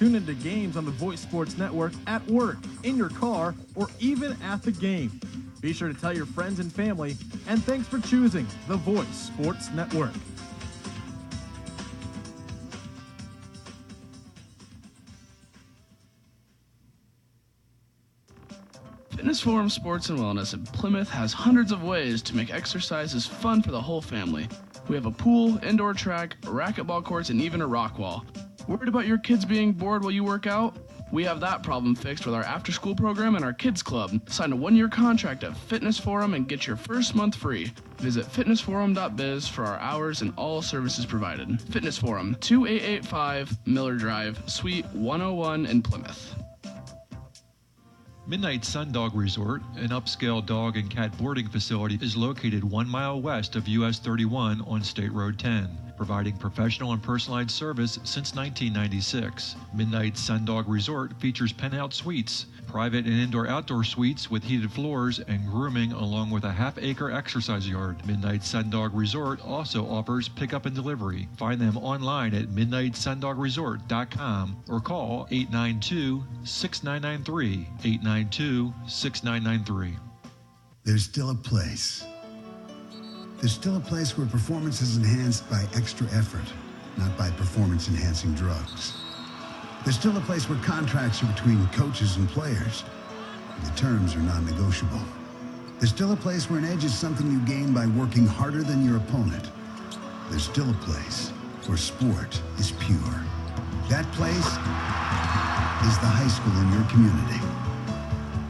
Tune into games on the Voice Sports Network at work, in your car, or even at the game. Be sure to tell your friends and family, and thanks for choosing the Voice Sports Network. Fitness Forum Sports and Wellness in Plymouth has hundreds of ways to make exercises fun for the whole family. We have a pool, indoor track, racquetball courts, and even a rock wall. Worried about your kids being bored while you work out? We have that problem fixed with our after-school program and our kids club. Sign a 1-year contract at Fitness Forum and get your first month free. Visit fitnessforum.biz for our hours and all services provided. Fitness Forum, 2885 Miller Drive, Suite 101 in Plymouth. Midnight Sundog Resort, an upscale dog and cat boarding facility, is located 1 mile west of US 31 on State Road 10, providing professional and personalized service since 1996. Midnight Sundog Resort features penthouse suites, private and indoor-outdoor suites with heated floors and grooming, along with a half-acre exercise yard. Midnight Sundog Resort also offers pickup and delivery. Find them online at midnightsundogresort.com or call 892-6993, 892-6993. There's still a place. There's still a place where performance is enhanced by extra effort, not by performance-enhancing drugs. There's still a place where contracts are between coaches and players, and the terms are non-negotiable. There's still a place where an edge is something you gain by working harder than your opponent. There's still a place where sport is pure. That place is the high school in your community.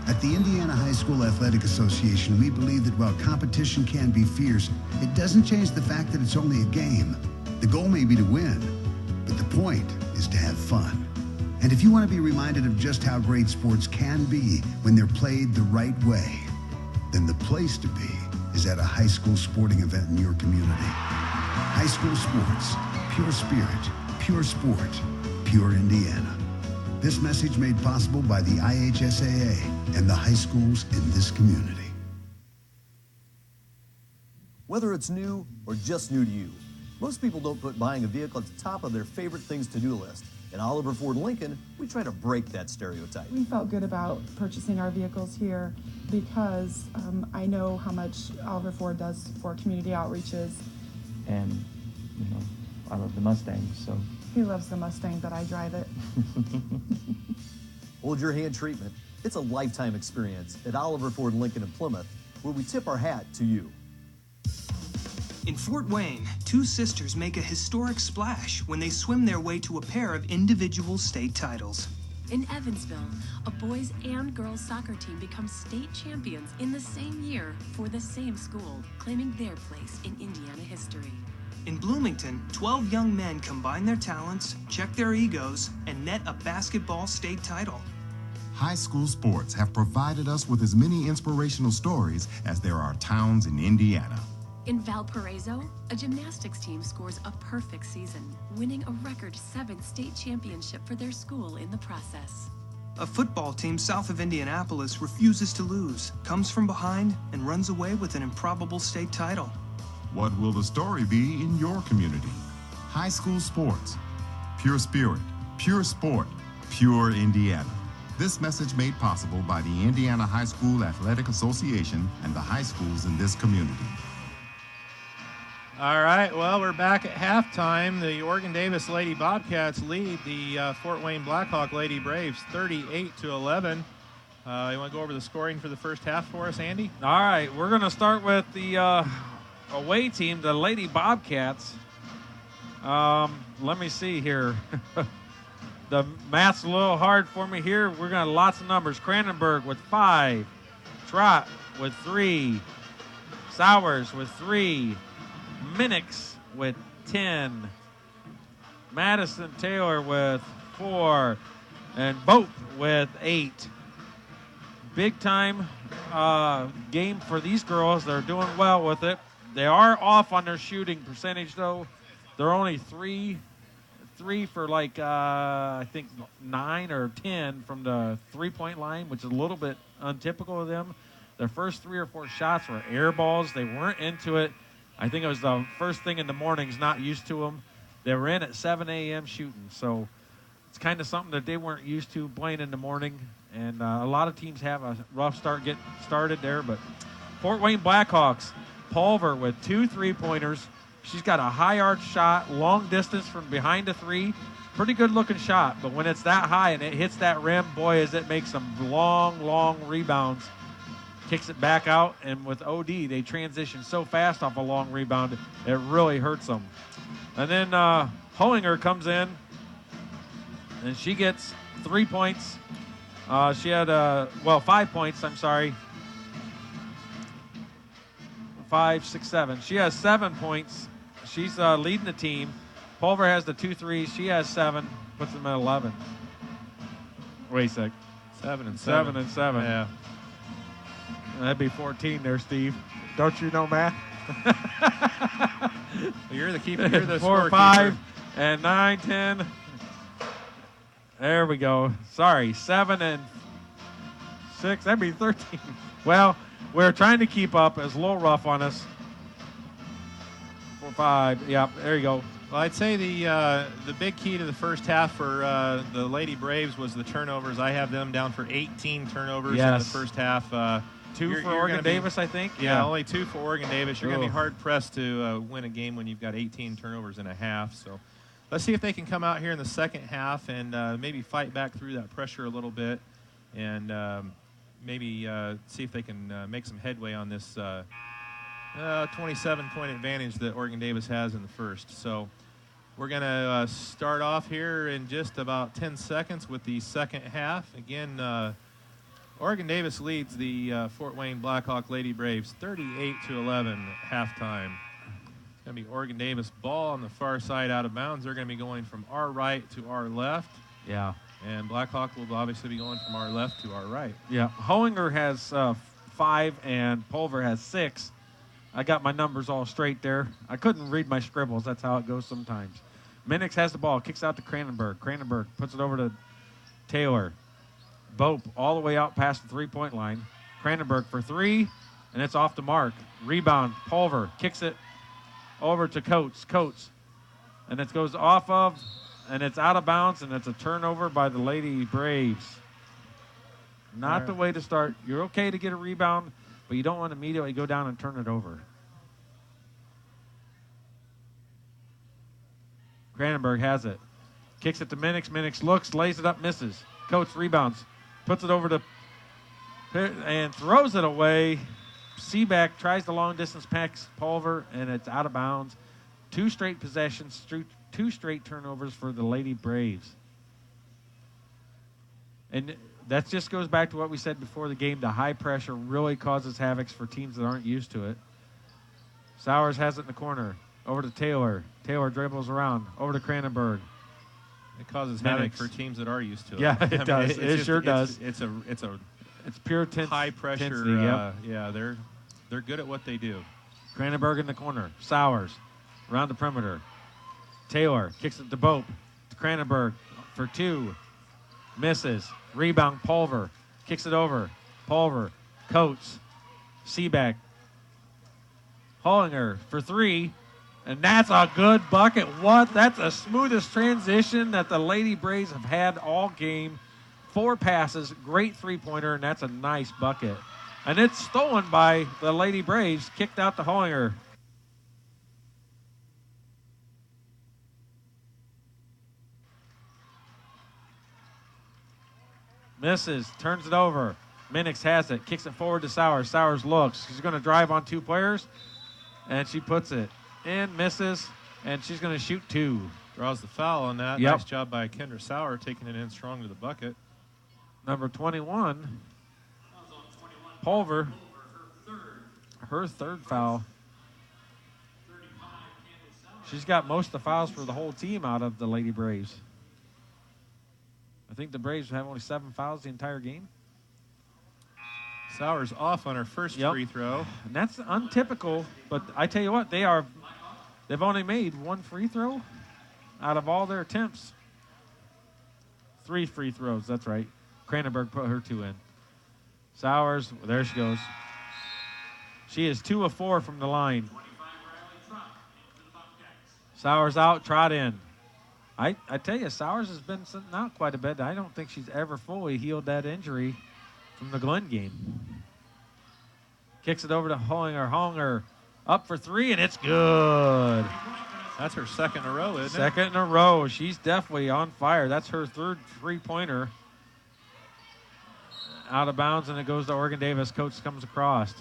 At the Indiana High School Athletic Association, we believe that while competition can be fierce, it doesn't change the fact that it's only a game. The goal may be to win, but the point is to have fun. And if you want to be reminded of just how great sports can be when they're played the right way, then the place to be is at a high school sporting event in your community. High school sports, pure spirit, pure sport, pure Indiana. This message made possible by the IHSAA and the high schools in this community. Whether it's new or just new to you, most people don't put buying a vehicle at the top of their favorite things to-do list. At Oliver Ford Lincoln, we try to break that stereotype. We felt good about purchasing our vehicles here because I know how much Oliver Ford does for community outreaches. And, you know, I love the Mustang, so. He loves the Mustang, but I drive it. Hold your hand treatment. It's a lifetime experience at Oliver Ford Lincoln in Plymouth, where we tip our hat to you. In Fort Wayne, two sisters make a historic splash when they swim their way to a pair of individual state titles. In Evansville, a boys and girls soccer team become state champions in the same year for the same school, claiming their place in Indiana history. In Bloomington, 12 young men combine their talents, check their egos, and net a basketball state title. High school sports have provided us with as many inspirational stories as there are towns in Indiana. In Valparaiso, a gymnastics team scores a perfect season, winning a record 7th state championship for their school in the process. A football team south of Indianapolis refuses to lose, comes from behind, and runs away with an improbable state title. What will the story be in your community? High school sports. Pure spirit, pure sport, pure Indiana. This message made possible by the Indiana High School Athletic Association and the high schools in this community. All right, well, we're back at halftime. The Oregon Davis Lady Bobcats lead the Fort Wayne Blackhawk Lady Braves 38-11. You want to go over the scoring for the first half for us, Andy? All right, we're going to start with the away team, the Lady Bobcats. Let me see here. The math's a little hard for me here. We're going to lots of numbers. Cranenberg with 5. Trott with 3. Sowers with 3. Minix with 10. Madison Taylor with 4. And Boat with 8. Big time game for these girls. They're doing well with it. They are off on their shooting percentage, though. They're only three for like, I think 9 or 10 from the three-point line, which is a little bit untypical of them. Their first 3 or 4 shots were air balls. They weren't into it. I think it was the first thing in the mornings, not used to them. They were in at 7 a.m. shooting. So It's kind of something that they weren't used to playing in the morning, and a lot of teams have a rough start getting started there. But Fort Wayne Blackhawks, Pulver with 2 3-pointers. She's got a high arch shot, long distance from behind the 3. Pretty good looking shot, but when it's that high and it hits that rim, boy, is it makes some long, long rebounds. Kicks it back out, and with OD, they transition so fast off a long rebound, it really hurts them. And then Hollinger comes in, and she gets 3 points. She had, 5 points, I'm sorry. 5, 6, 7. She has 7 points. She's leading the team. Pulver has the 2 threes. She has 7. Puts them at 11. Wait a sec. 7 and 7. 7 and 7. Yeah. That'd be 14 there, Steve. Don't you know math? You're the keeper. You're the 4, 5, and 9, 10. There we go. Sorry, 7 and 6. That'd be 13. Well, we're trying to keep up. It's a little rough on us. 4, 5. Yep, there you go. Well, I'd say the big key to the first half for the Lady Braves was the turnovers. I have them down for 18 turnovers in the first half. 2 for Oregon Davis, I think. Yeah, only 2 for Oregon Davis. You're going to be hard-pressed to win a game when you've got 18 turnovers in a half. So let's see if they can come out here in the second half and maybe fight back through that pressure a little bit and maybe see if they can make some headway on this 27-point advantage that Oregon Davis has in the first. So we're going to start off here in just about 10 seconds with the second half. Again, Oregon Davis leads the Fort Wayne Blackhawk Lady Braves 38-11 at halftime. It's going to be Oregon Davis ball on the far side out of bounds. They're going to be going from our right to our left. Yeah. And Blackhawk will obviously be going from our left to our right. Yeah. Hollinger has 5 and Pulver has 6. I got my numbers all straight there. I couldn't read my scribbles. That's how it goes sometimes. Minix has the ball, kicks out to Cranenberg. Cranenberg puts it over to Taylor. Bope all the way out past the 3-point line. Cranenberg for 3, and it's off the mark. Rebound, Pulver kicks it over to Coates. Coates, and it goes off of, and it's out of bounds, and it's a turnover by the Lady Braves. Not the way to start. You're okay to get a rebound, but you don't want to immediately go down and turn it over. Cranenberg has it. Kicks it to Minix. Minix looks, lays it up, misses. Coates rebounds. Puts it over to and throws it away. Seaback tries the long distance pass Pulver, and it's out of bounds. 2 straight possessions, 2 straight turnovers for the Lady Braves. And that just goes back to what we said before the game. The high pressure really causes havocs for teams that aren't used to it. Sowers has it in the corner. Over to Taylor. Taylor dribbles around. Over to Cranenberg. It causes havoc for teams that are used to it. Yeah, it does. It sure does. It's pure high pressure. Intensity, yep. Yeah, they're good at what they do. Cranenberg in the corner. Sowers around the perimeter. Taylor kicks it to Bope. To Cranenberg for 2. Misses. Rebound, Pulver. Kicks it over. Pulver. Coates. Seaback. Hollinger for 3. And that's a good bucket. What? That's the smoothest transition that the Lady Braves have had all game. 4 passes, great 3-pointer, and that's a nice bucket. And it's stolen by the Lady Braves, kicked out to Hollinger. Misses, turns it over. Minix has it, kicks it forward to Sowers. Sowers looks. She's going to drive on 2 players, and she puts it in, misses, and she's going to shoot 2. Draws the foul on that. Yep. Nice job by Kendra Sauer taking it in strong to the bucket. Number 21, Pulver, her third foul. She's got most of the fouls for the whole team out of the Lady Braves. I think the Braves have only 7 fouls the entire game. Sowers off on her first free throw. And that's untypical, but I tell you what, they've only made 1 free throw out of all their attempts. 3 free throws, that's right. Cranenberg put her 2 in. Sowers, well, there she goes. She is 2 of 4 from the line. Sowers out, Trot in. I tell you, Sowers has been sitting out quite a bit. I don't think she's ever fully healed that injury from the Glen game. Kicks it over to Hollinger. Hollinger up for three, and it's good. That's her second in a row, isn't it? Second in a row. She's definitely on fire. That's her third three-pointer. Out of bounds, and it goes to Oregon Davis. Coach comes across.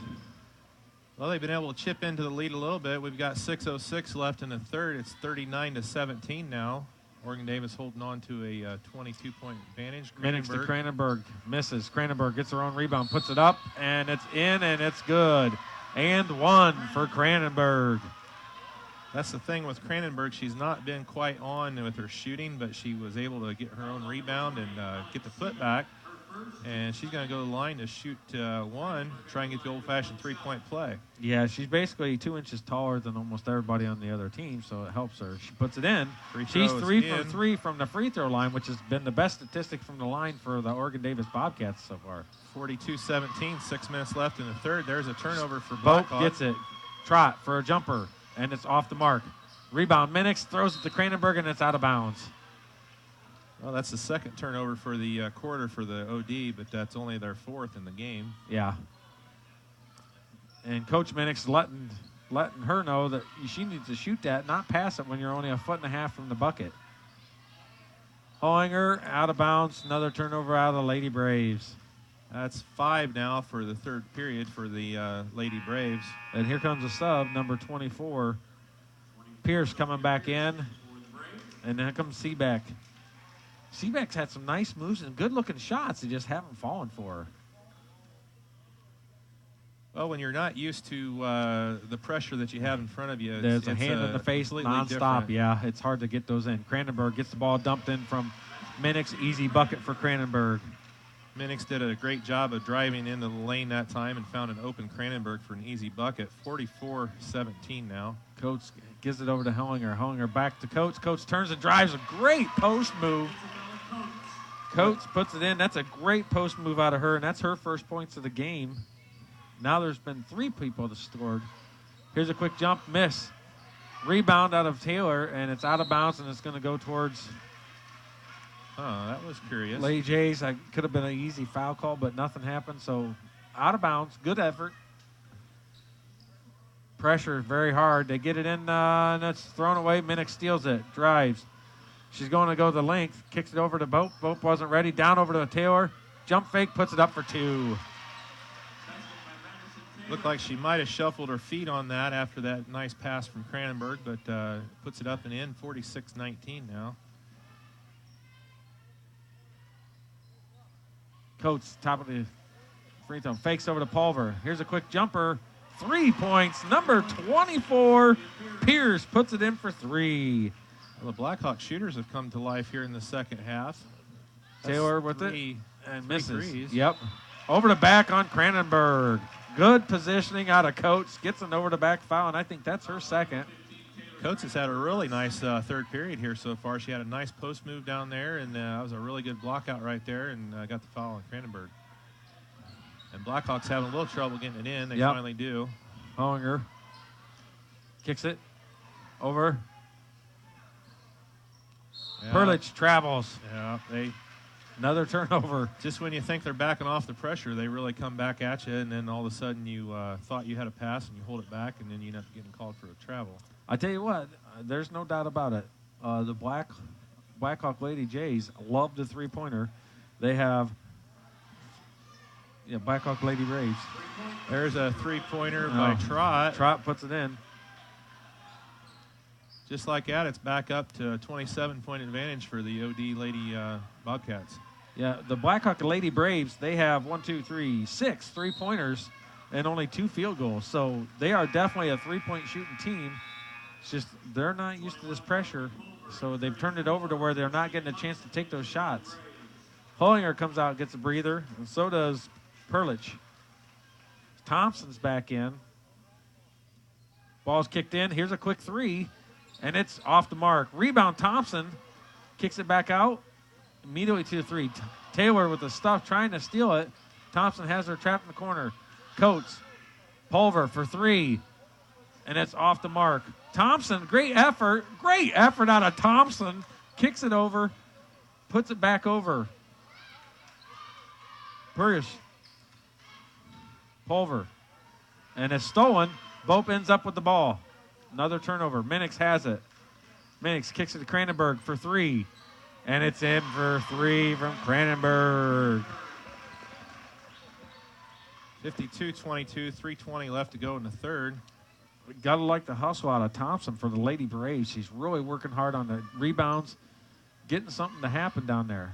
Well, they've been able to chip into the lead a little bit. We've got 6:06 left in the third. It's 39-17 now. Oregon Davis holding on to a 22-point advantage. Minix to Kranenberg. Misses. Kranenberg gets her own rebound, puts it up, and it's in, and it's good. And one for Kranenberg. That's the thing with Kranenberg. She's not been quite on with her shooting, but she was able to get her own rebound and get the putback. And she's going to go to the line to shoot one, try and get the old-fashioned three-point play. Yeah, she's basically 2 inches taller than almost everybody on the other team, so it helps her. She puts it in. She's 3 for 3 from the free throw line, which has been the best statistic from the line for the Oregon Davis Bobcats so far. 42-17, 6 minutes left in the third. There's a turnover for Boat Blackhawk. gets it. Trot for a jumper, and it's off the mark. Rebound, Minix throws it to Kranenberg, and it's out of bounds. Well, that's the second turnover for the quarter for the OD, but that's only their fourth in the game. Yeah. And Coach Minix letting her know that she needs to shoot that, not pass it when you're only 1.5 feet from the bucket. Hollinger out of bounds, another turnover out of the Lady Braves. That's 5 now for the third period for the Lady Braves. And here comes a sub, number 24. Pierce coming back in. And then comes Seebeck. Seebeck's had some nice moves and good-looking shots. They just haven't fallen for her. Well, when you're not used to the pressure that you have in front of you, there's a hand in the face nonstop. Different. Yeah, it's hard to get those in. Kranenberg gets the ball dumped in from Minix. Easy bucket for Kranenberg. Minix did a great job of driving into the lane that time and found an open Kranenberg for an easy bucket. 44-17 now. Coach gives it over to Hellinger. Hellinger back to Coach. Coach turns and drives. A great post move. Coach puts it in. That's a great post move out of her, and that's her first points of the game. Now there's been 3 people that scored. Here's a quick jump. Miss. Rebound out of Taylor, and it's out of bounds, and it's going to go towards that was curious. Lady Jays. I could have been an easy foul call, but nothing happened. So out of bounds. Good effort. Pressure very hard. They get it in, and it's thrown away. Minix steals it. Drives. She's going to go the length. Kicks it over to Boat. Boat wasn't ready. Down over to Taylor. Jump fake. Puts it up for 2. Looked like she might have shuffled her feet on that after that nice pass from Kranenberg, but puts it up and in. 46-19 now. Coach, top of the free throw. Fakes over to Pulver. Here's a quick jumper. 3 points. Number 24, Pierce puts it in for 3. Well, the Blackhawk shooters have come to life here in the second half. Taylor with it and misses. Threes. Yep. Over the back on Kranenberg. Good positioning out of Coach. Gets an over the back foul, and I think that's her second. Coach has had a really nice third period here so far. She had a nice post move down there, and that was a really good block out right there, and got the foul on Kranenberg. And Blackhawks having a little trouble getting it in. They finally do. Hollinger kicks it over. Yeah. Perlich travels. Yeah, another turnover. Just when you think they're backing off the pressure, they really come back at you, and then all of a sudden you thought you had a pass, and you hold it back, and then you end up getting called for a travel. I tell you what, there's no doubt about it. The Blackhawk Lady Jays love the three-pointer. They have Blackhawk Lady Braves. There's a three-pointer by Trot. Trot puts it in. Just like that, it's back up to a 27-point advantage for the OD Lady Bobcats. Yeah, the Blackhawk Lady Braves, they have 6 three-pointers and only 2 field goals. So they are definitely a three-point shooting team. It's just they're not used to this pressure, so they've turned it over to where they're not getting a chance to take those shots. Hollinger comes out, gets a breather, and so does Perlich. Thompson's back in. Ball's kicked in. Here's a quick 3, and it's off the mark. Rebound, Thompson kicks it back out immediately to the 3. Taylor with the stuff trying to steal it. Thompson has her trapped in the corner. Coates, Pulver for 3, and it's off the mark. Thompson, great effort out of Thompson. kicks it over, puts it back over. Pierce. Pulver. And it's stolen. Bope ends up with the ball. Another turnover. Minix has it. Minix kicks it to Cranenberg for 3. And it's in for 3 from Cranenberg. 52-22, 3:20 left to go in the third. We got to like the hustle out of Thompson for the Lady Braves. She's really working hard on the rebounds, getting something to happen down there.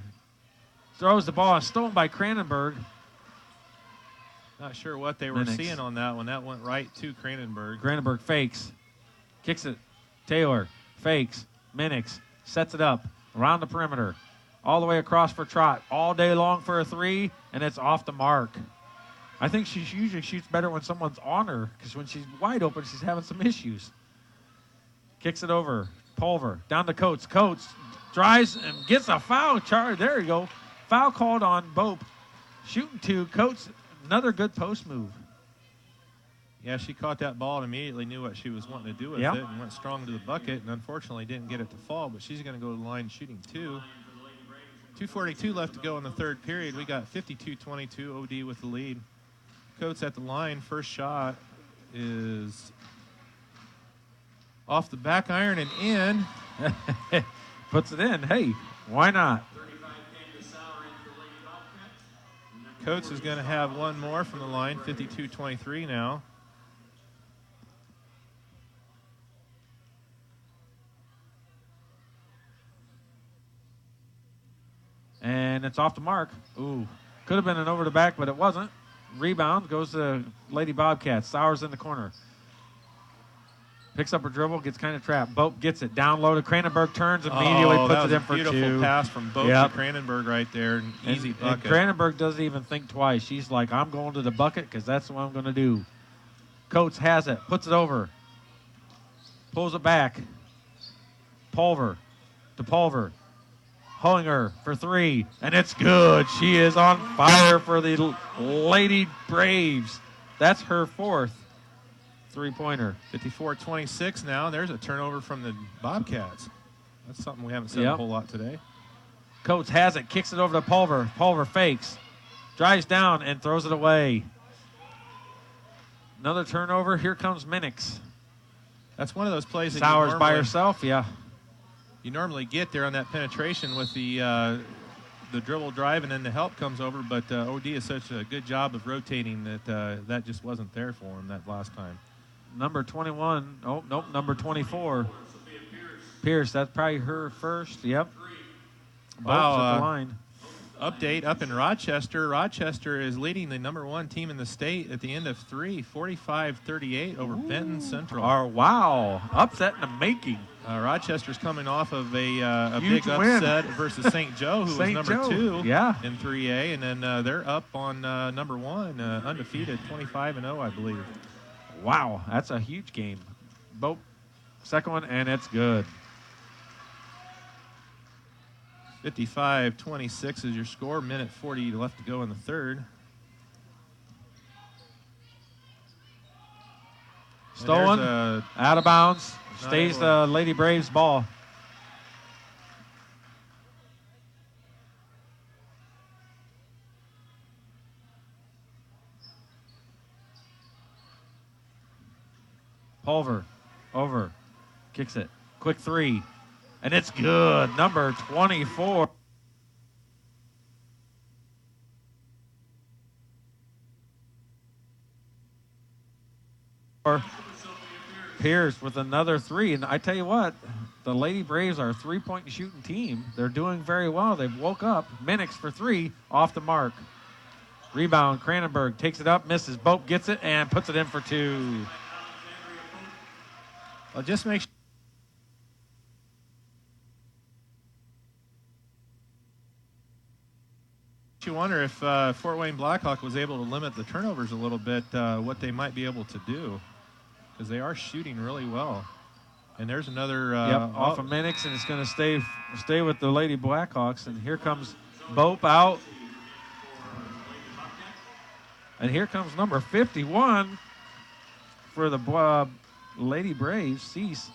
Throws the ball, stolen by Cranenberg. Not sure what they were seeing on that one. That went right to Cranenberg. Cranenberg fakes. Kicks it. Taylor fakes. Minix sets it up around the perimeter. All the way across for Trot. All day long for a 3, and it's off the mark. I think she usually shoots better when someone's on her, because when she's wide open, she's having some issues. Kicks it over. Pulver. Down to Coates. Coates drives and gets a foul charge. There you go. Foul called on Bope. Shooting 2. Coates, another good post move. Yeah, she caught that ball and immediately knew what she was wanting to do with it and went strong to the bucket, and unfortunately didn't get it to fall, but she's going to go to the line shooting 2. 2:42 left to go in the third period. We got 52-22, OD with the lead. Coates at the line. First shot is off the back iron and in. Puts it in. Hey, why not? Coates is going to have one more from the line, 52-23 now. And it's off the mark. Ooh, could have been an over the back, but it wasn't. Rebound goes to Lady Bobcats. Sowers in the corner. Picks up her dribble, gets kind of trapped. Bope gets it down low to Cranenberg, turns immediately, puts it in for 2. Beautiful pass from Bope to Cranenberg right there. An easy bucket. And Cranenberg doesn't even think twice. She's like, I'm going to the bucket because that's what I'm going to do. Coates has it, puts it over. Pulls it back. Pulver to Pulver. Hoinger for 3, and it's good. She is on fire for the Lady Braves. That's her 4th three-pointer. 54-26 now. There's a turnover from the Bobcats. That's something we haven't seen a whole lot today. Coates has it, kicks it over to Pulver. Pulver fakes, drives down, and throws it away. Another turnover. Here comes Minix. That's one of those plays that Sowers by herself, You normally get there on that penetration with the dribble drive, and then the help comes over, but OD is such a good job of rotating that that just wasn't there for him that last time. Number 21. Oh, nope, number 24. Pierce, that's probably her first. Yep. Wow. At the line. Update up in Rochester. Rochester is leading the number 1 team in the state at the end of 3, 45-38 over Benton Central. Oh, wow. Upset in the making. Rochester's coming off of a big win. upset versus St. Joe, who was number 2 in 3A, and then they're up on number 1, undefeated, 25-0, I believe. Wow, that's a huge game. Bope, second one, and it's good. 55-26 is your score. Minute 40 left to go in the third. Stolen, out of bounds. Stays the Lady Braves ball. Pulver, over, kicks it. Quick 3, and it's good. Number 24. Pierce with another 3, and I tell you what, the Lady Braves are a 3-point shooting team. They're doing very well. They've woke up. Minix for 3, off the mark. Rebound, Cranenberg takes it up, misses. Bope gets it and puts it in for 2. Well, just make sure. You wonder if Fort Wayne Blackhawk was able to limit the turnovers a little bit, what they might be able to do, because they are shooting really well. And there's another off of Minix, and it's going to stay with the Lady Blackhawks. And here comes Bope out, and here comes number 51 for the Lady Braves, Cease.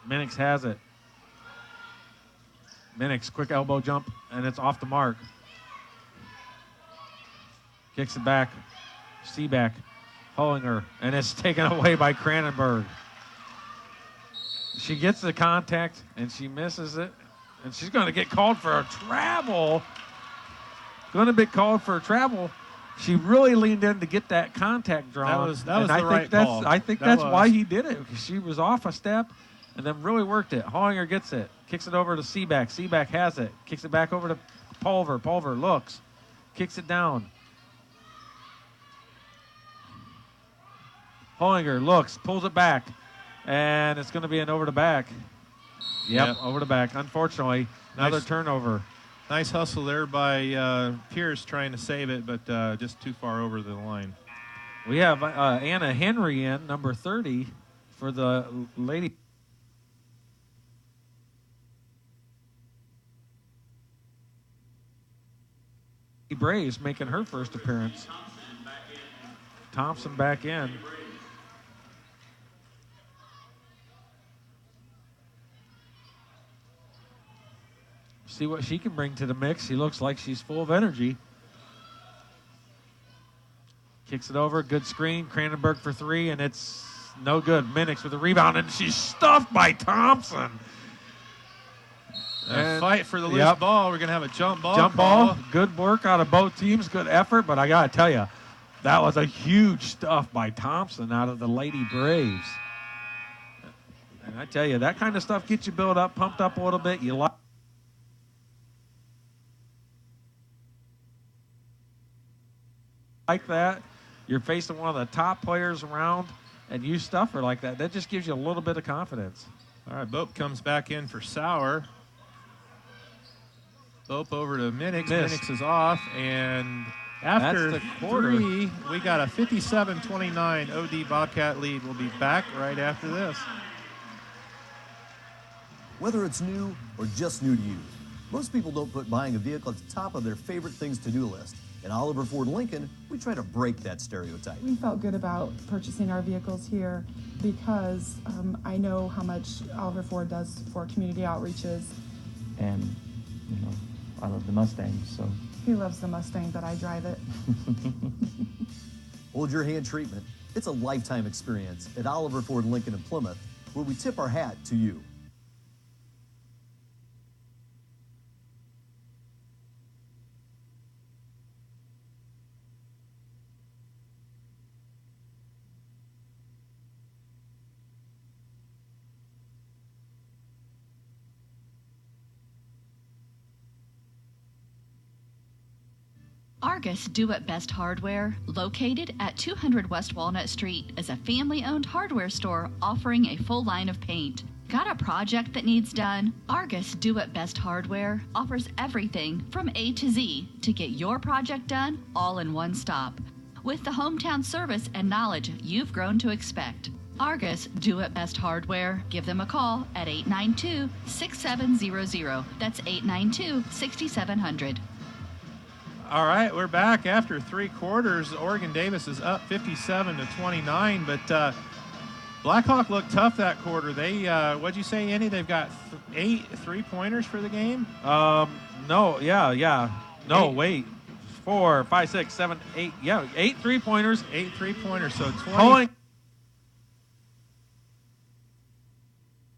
Minix has it. Minix, quick elbow jump, and it's off the mark. Kicks it back. Seaback. Hollinger, and it's taken away by Cranenberg. She gets the contact, and she misses it. And she's going to get called for a travel. Going to be called for a travel. She really leaned in to get that contact drawn. That was the right call. I think that's why he did it. She was off a step and then really worked it. Hollinger gets it. Kicks it over to Seaback. Seaback has it. Kicks it back over to Pulver. Pulver looks. Kicks it down. Hollinger looks. Pulls it back. And it's going to be an over the back. Yep, over the back. Unfortunately, another turnover. Nice hustle there by Pierce trying to save it, but just too far over the line. We have Anna Henry in, number 30, for the Lady Braves, making her first appearance. Thompson back in. See what she can bring to the mix. She looks like she's full of energy. Kicks it over. Good screen. Cranenberg for three, and it's no good. Minix with a rebound, and she's stuffed by Thompson. And fight for the loose ball. We're going to have a jump ball. Jump ball. Good work out of both teams. Good effort, but I got to tell you, that was a huge stuff by Thompson out of the Lady Braves. And I tell you, that kind of stuff gets you built up, pumped up a little bit. You like that. You're facing one of the top players around, and you stuff her like that. That just gives you a little bit of confidence. All right, Bope comes back in for Sauer. Bope over to Minix. Minix is off, and after three, we got a 57-29 OD Bobcat lead. We'll be back right after this. Whether it's new or just new to you, most people don't put buying a vehicle at the top of their favorite things to-do list. At Oliver Ford Lincoln, we try to break that stereotype. We felt good about purchasing our vehicles here because I know how much Oliver Ford does for community outreaches. And, I love the Mustang, so. He loves the Mustang, but I drive it. Hold your hand treatment. It's a lifetime experience at Oliver Ford Lincoln in Plymouth, where we tip our hat to you. Argus Do It Best Hardware, located at 200 West Walnut Street, is a family-owned hardware store offering a full line of paint. Got a project that needs done? Argus Do It Best Hardware offers everything from A to Z to get your project done all in one stop. With the hometown service and knowledge you've grown to expect. Argus Do It Best Hardware. Give them a call at 892-6700. That's 892-6700. All right, we're back after three quarters. Oregon Davis is up 57-29, but Blackhawk looked tough that quarter. They, what'd you say, Andy? They've got 8 3-pointers for the game? No, yeah. No, wait. 4, 5, 6, 7, 8. Yeah, 8 3-pointers. 8 3-pointers, so 20.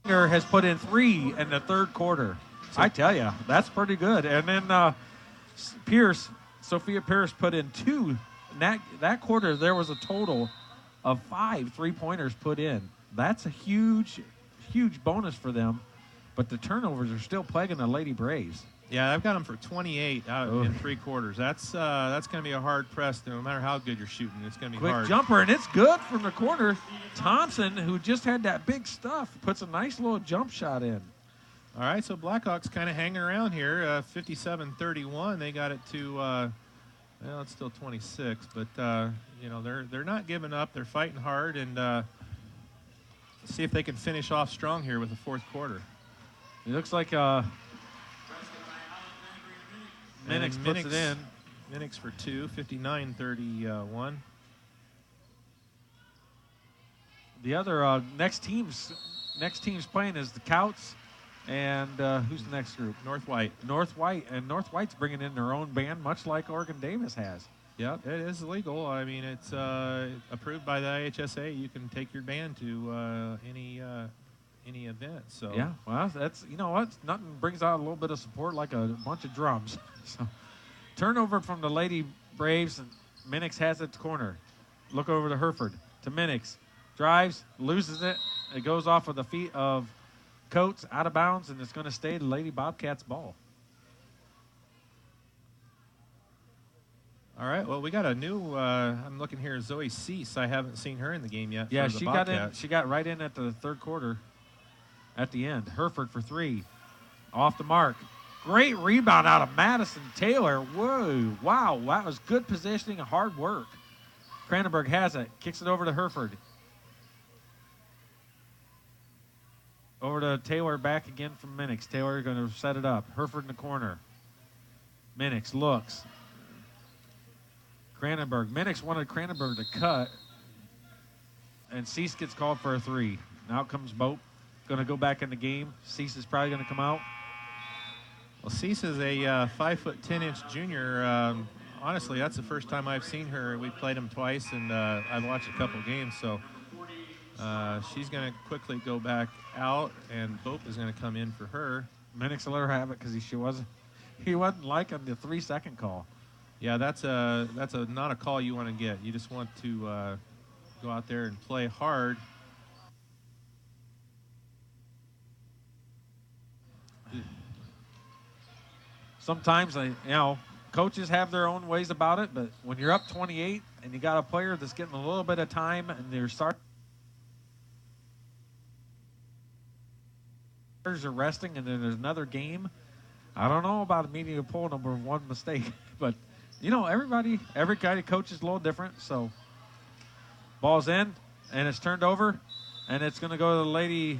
Hollinger has put in 3 in the third quarter. So I tell you, that's pretty good. And then Sophia Pierce put in 2. That quarter, there was a total of 5 3-pointers put in. That's a huge, huge bonus for them. But the turnovers are still plaguing the Lady Braves. Yeah, I've got them for 28 in 3 quarters. That's going to be a hard press. No matter how good you're shooting, it's going to be hard. Quick jumper, and it's good from the corner. Thompson, who just had that big stuff, puts a nice little jump shot in. All right, so Blackhawks kind of hanging around here, 57-31. They got it to, well, it's still 26, but they're not giving up. They're fighting hard, and see if they can finish off strong here with the fourth quarter. It looks like Minix puts it in. Minix for 2, 59-31. The other next teams next team's playing is the Couts, and who's the next group? North White. North White, and North White's bringing in their own band, much like Oregon Davis has. Yep, it is legal. I mean, it's approved by the IHSA. You can take your band to any event. So yeah, well, that's, you know what? Nothing brings out a little bit of support like a bunch of drums. So turnover from the Lady Braves, and Minix has it at the corner. Look over to Hereford, to Minix. Drives, loses it. It goes off of the feet of Coates, out of bounds, and it's going to stay the Lady Bobcats' ball. All right. Well, we got a new. I'm looking here, Zoe Cease. I haven't seen her in the game yet. Yeah, for the she got in. Bobcats. She got right in at the third quarter. At the end, Hereford for 3, off the mark. Great rebound out of Madison Taylor. Whoa! Wow, that was good positioning and hard work. Cranenberg has it. Kicks it over to Hereford. Over to Taylor, back again from Minix. Taylor going to set it up. Hereford in the corner. Minix looks. Cranenberg. Minix wanted Cranenberg to cut. And Cease gets called for a 3. Now comes Boat. Going to go back in the game. Cease is probably going to come out. Well, Cease is a 5'10" junior. Honestly, that's the first time I've seen her. We played them twice, and I've watched a couple games. So she's going to quickly go back out, and Bope is going to come in for her. Minix will let her have it because he wasn't liking the 3-second call. Yeah, that's not a call you want to get. You just want to go out there and play hard. Sometimes, coaches have their own ways about it, but when you're up 28 and you got a player that's getting a little bit of time and they're are resting and then there's another game, I don't know about immediate pull number 1 mistake, but every guy coach is a little different. So ball's in and it's turned over, and it's going to go to the Lady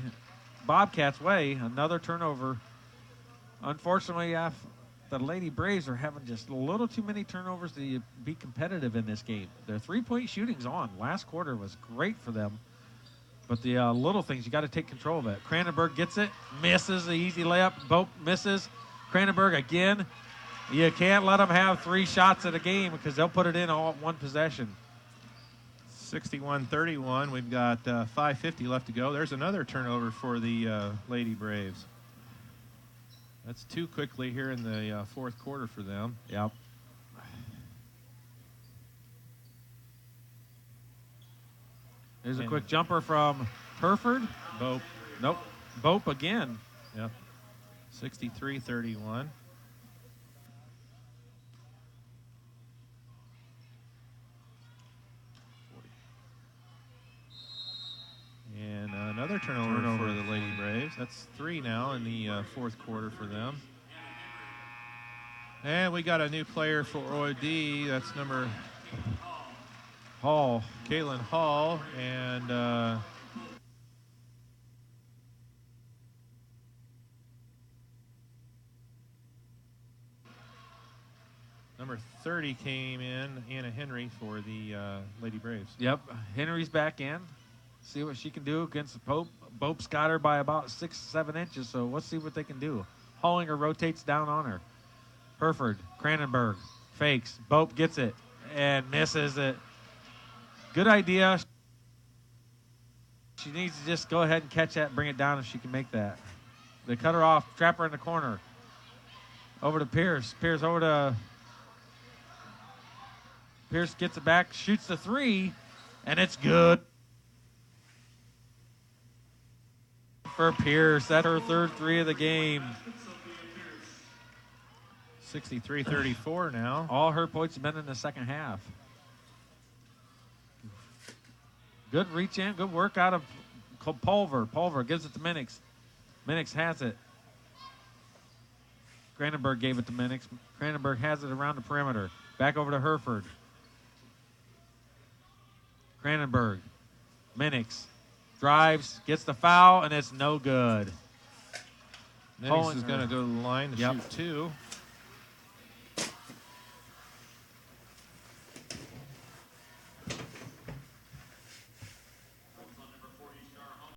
Bobcats' way. Another turnover. Unfortunately, the Lady Braves are having just a little too many turnovers to be competitive in this game. Their 3-point shooting's on. Last quarter was great for them. But the little things, you got to take control of it. Cranenberg gets it, misses the easy layup. Bope misses. Cranenberg again. You can't let them have 3 shots at a game because they'll put it in all at one possession. 61-31. We've got 5:50 left to go. There's another turnover for the Lady Braves. That's 2 quickly here in the fourth quarter for them. Yep. There's a quick jumper from Hereford. Bope. Nope. Bope again. Yep. 63-31. And another turnover for the Lady Braves. That's 3 now in the fourth quarter for them. And we got a new player for OD. That's number Hall. Caitlin Hall. And number 30 came in, Anna Henry, for the Lady Braves. Yep. Henry's back in. See what she can do against the Pope. Bope's got her by about 6-7 inches, so let's see what they can do. Hollinger rotates down on her. Hereford, Cranenberg, fakes. Bope gets it and misses it. Good idea. She needs to just go ahead and catch that and bring it down if she can make that. They cut her off, trap her in the corner. Over to Pierce. Pierce over to... Pierce gets it back, shoots the 3, and it's good. For Pierce, that's her third 3 of the game. 63-34 now. All her points have been in the second half. Good reach in, good work out of Pulver. Pulver gives it to Minix. Minix has it. Cranenberg gave it to Minix. Cranenberg has it around the perimeter. Back over to Hereford. Cranenberg. Minix. Drives, gets the foul, and it's no good. Minix is going to go to the line to shoot 2.